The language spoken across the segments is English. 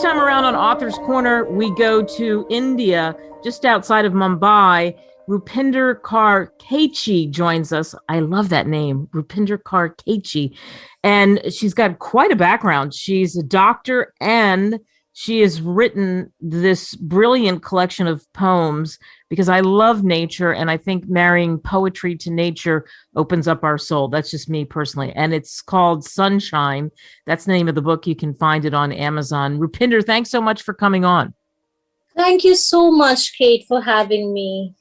time around on Author's Corner, we go to India, just outside of Mumbai. Rupinder Kaur Kaiche joins us. I love that name, Rupinder Kaur Kaiche. And she's got quite a background. She's a doctor and she has written this brilliant collection of poems because I love nature and I think marrying poetry to nature opens up our soul. That's just me personally. And it's called Sunshine. That's the name of the book. You can find it on Amazon. Rupinder, thanks so much for coming on. Thank you so much, Kate, for having me.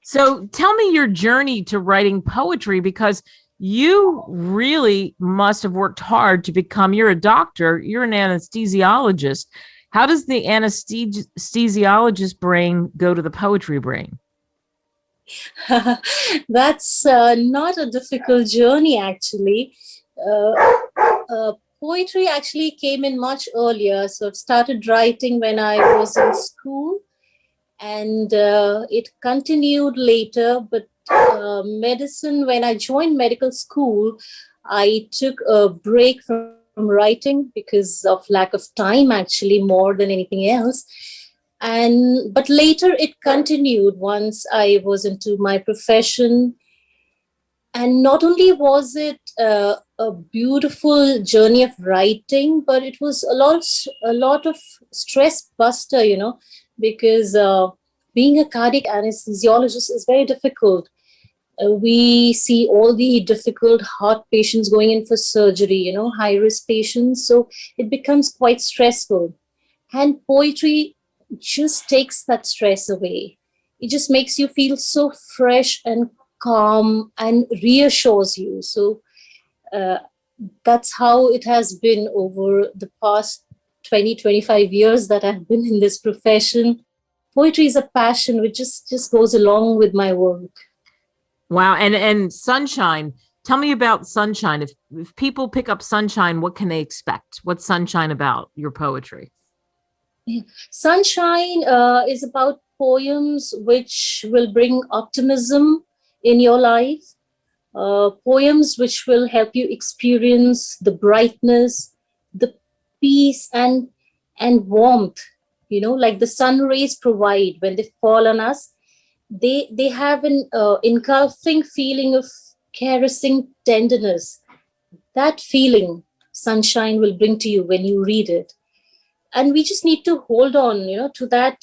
So tell me your journey to writing poetry, because you really must have worked hard to become, you're a doctor, you're an anesthesiologist. How does the anesthesiologist brain go to the poetry brain? That's not a difficult journey, actually. Poetry actually came in much earlier. So I've started writing when I was in school, and it continued later. But medicine, when I joined medical school, I took a break from writing because of lack of time, actually, more than anything else. But later it continued once I was into my profession. And not only was it a beautiful journey of writing, but it was a lot of stress buster, because being a cardiac anesthesiologist is very difficult. We see all the difficult heart patients going in for surgery, high risk patients. So it becomes quite stressful. And poetry just takes that stress away. It just makes you feel so fresh and calm and reassures you. So that's how it has been over the past 20-25 years that I've been in this profession. Poetry is a passion which just goes along with my work. Wow. And Sunshine, tell me about Sunshine. If people pick up Sunshine, what can they expect? What's Sunshine about, your poetry? Sunshine is about poems which will bring optimism in your life, poems which will help you experience the brightness, the peace and warmth, like the sun rays provide when they fall on us. They have an engulfing feeling of caressing tenderness. That feeling Sunshine will bring to you when you read it. And we just need to hold on, to that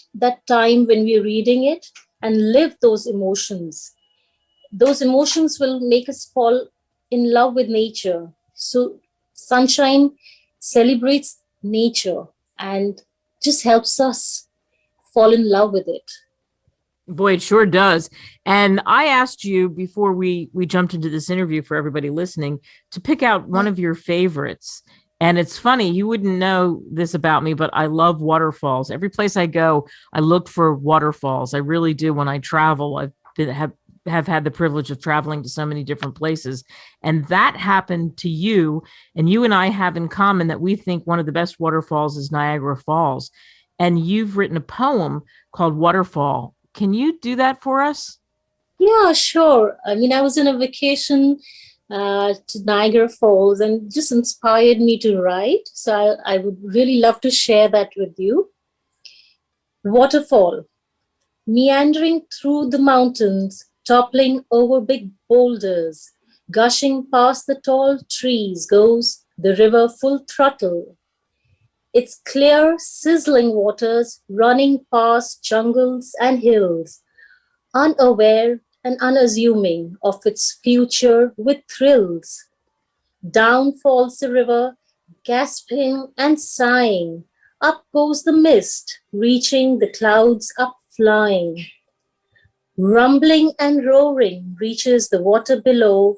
time when we're reading it and live those emotions. Those emotions will make us fall in love with nature. So Sunshine celebrates nature and just helps us fall in love with it. Boy, it sure does. And I asked you before we jumped into this interview, for everybody listening, to pick out one of your favorites. And it's funny, you wouldn't know this about me, but I love waterfalls. Every place I go, I look for waterfalls. I really do. When I travel, have had the privilege of traveling to so many different places. And that happened to you. And you and I have in common that we think one of the best waterfalls is Niagara Falls. And you've written a poem called Waterfall. Can you do that for us? Yeah, sure. I mean, I was in a vacation to Niagara Falls and just inspired me to write. So I would really love to share that with you. Waterfall. Meandering through the mountains, toppling over big boulders, gushing past the tall trees goes the river full throttle. Its clear, sizzling waters running past jungles and hills, unaware and unassuming of its future with thrills. Down falls the river, gasping and sighing. Up goes the mist, reaching the clouds up flying. Rumbling and roaring reaches the water below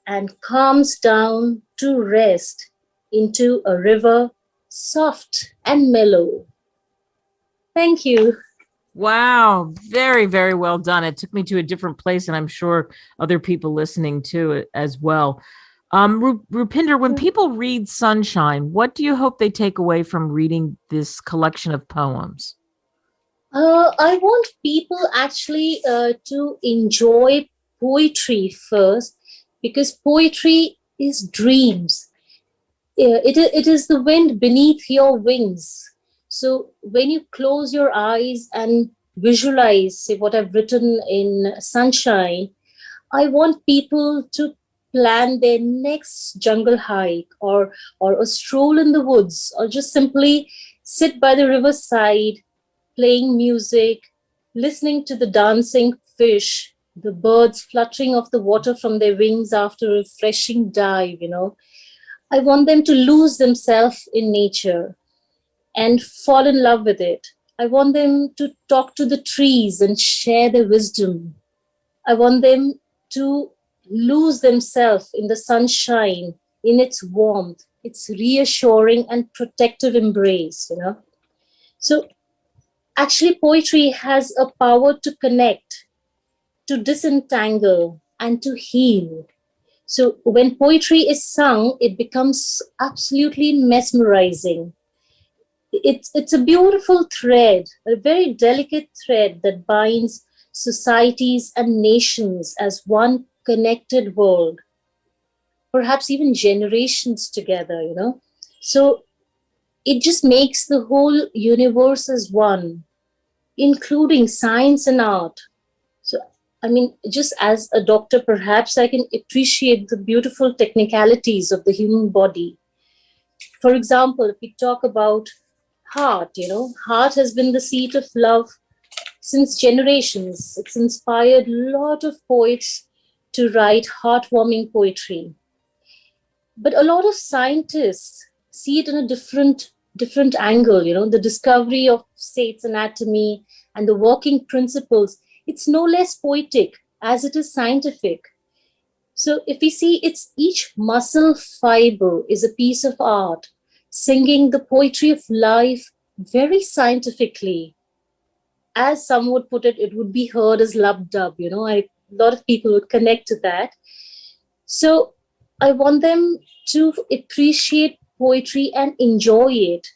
and calms down to rest into a river soft and mellow. Thank you. Wow. Very, very well done. It took me to a different place, and I'm sure other people listening to it as well. Rupinder, when people read Sunshine, what do you hope they take away from reading this collection of poems? I want people actually to enjoy poetry first, because poetry is dreams. It is the wind beneath your wings. So when you close your eyes and visualize, say, what I've written in sunshine, I want people to plan their next jungle hike, or a stroll in the woods, or just simply sit by the riverside playing music, listening to the dancing fish, the birds fluttering off the water from their wings after a refreshing dive. I want them to lose themselves in nature and fall in love with it. I want them to talk to the trees and share their wisdom. I want them to lose themselves in the sunshine, in its warmth, its reassuring and protective embrace. So actually, poetry has a power to connect, to disentangle, and to heal. So when poetry is sung, it becomes absolutely mesmerizing. It's a beautiful thread, a very delicate thread that binds societies and nations as one connected world, perhaps even generations together. So it just makes the whole universe as one, including science and art. So, I mean, just as a doctor, perhaps I can appreciate the beautiful technicalities of the human body. For example, if we talk about heart has been the seat of love since generations. It's inspired a lot of poets to write heartwarming poetry. But a lot of scientists see it in a different angle. The discovery of, say, its anatomy and the working principles, it's no less poetic as it is scientific. So if we see, it's each muscle fiber is a piece of art, singing the poetry of life very scientifically. As some would put it, it would be heard as lub dub. A lot of people would connect to that. So I want them to appreciate poetry and enjoy it.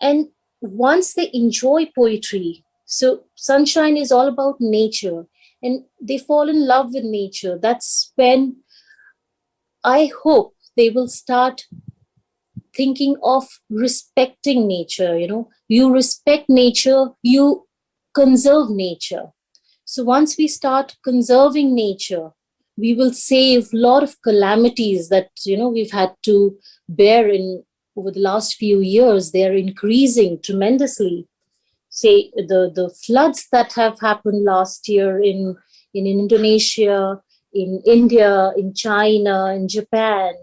And once they enjoy poetry, so sunshine is all about nature, and they fall in love with nature. That's when I hope they will start thinking of respecting nature. You respect nature, you conserve nature. So once we start conserving nature, we will save a lot of calamities that we've had to bear in over the last few years. They are increasing tremendously. Say the floods that have happened last year in Indonesia, in India, in China, in Japan,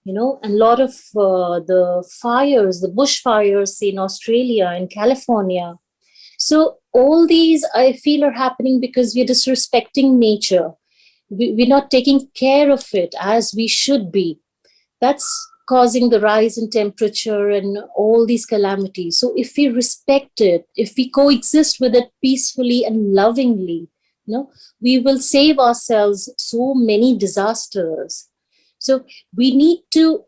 and a lot of the fires, the bushfires in Australia and California. So all these, I feel, are happening because we're disrespecting nature. We're not taking care of it as we should be. That's causing the rise in temperature and all these calamities. So if we respect it, if we coexist with it peacefully and lovingly, we will save ourselves so many disasters. So we need to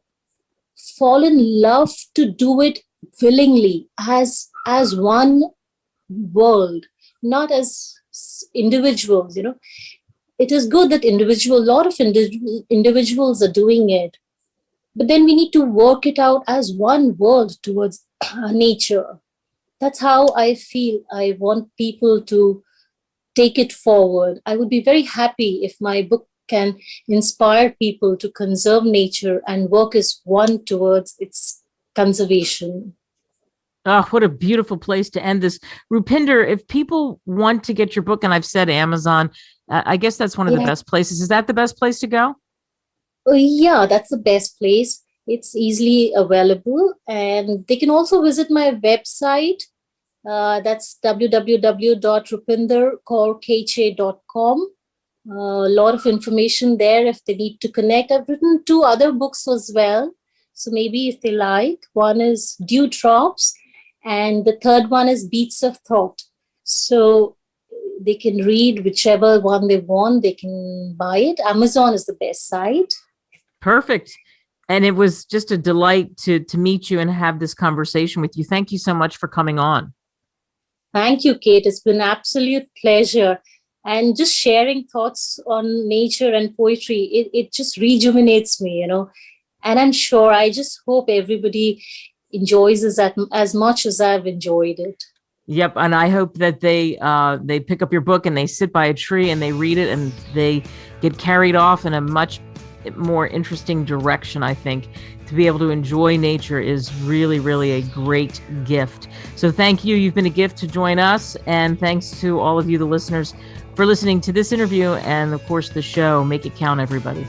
fall in love to do it willingly as one world, not as individuals. It is good that a lot of individuals are doing it, but then we need to work it out as one world towards nature. That's how I feel. I want people to take it forward. I would be very happy if my book can inspire people to conserve nature and work as one towards its conservation. Oh, what a beautiful place to end this. Rupinder, if people want to get your book, and I've said Amazon, I guess that's one of the best places. Is that the best place to go? Yeah, that's the best place. It's easily available. And they can also visit my website. That's www.rupinderkaurkaiche.com. A lot of information there if they need to connect. I've written 2 other books as well. So maybe if they like, one is Dewdrops, and the third one is Beats of Thought. So they can read whichever one they want. They can buy it. Amazon is the best site. Perfect. And it was just a delight to meet you and have this conversation with you. Thank you so much for coming on. Thank you, Kate. It's been an absolute pleasure. And just sharing thoughts on nature and poetry, it just rejuvenates me. And I'm sure, I just hope everybody enjoys it as much as I've enjoyed it. Yep, and I hope that they pick up your book and they sit by a tree and they read it and they get carried off in a much more interesting direction. I think to be able to enjoy nature is really, really a great gift. So thank you. You've been a gift to join us, and thanks to all of you, the listeners, for listening to this interview and, of course, the show. Make it count, everybody.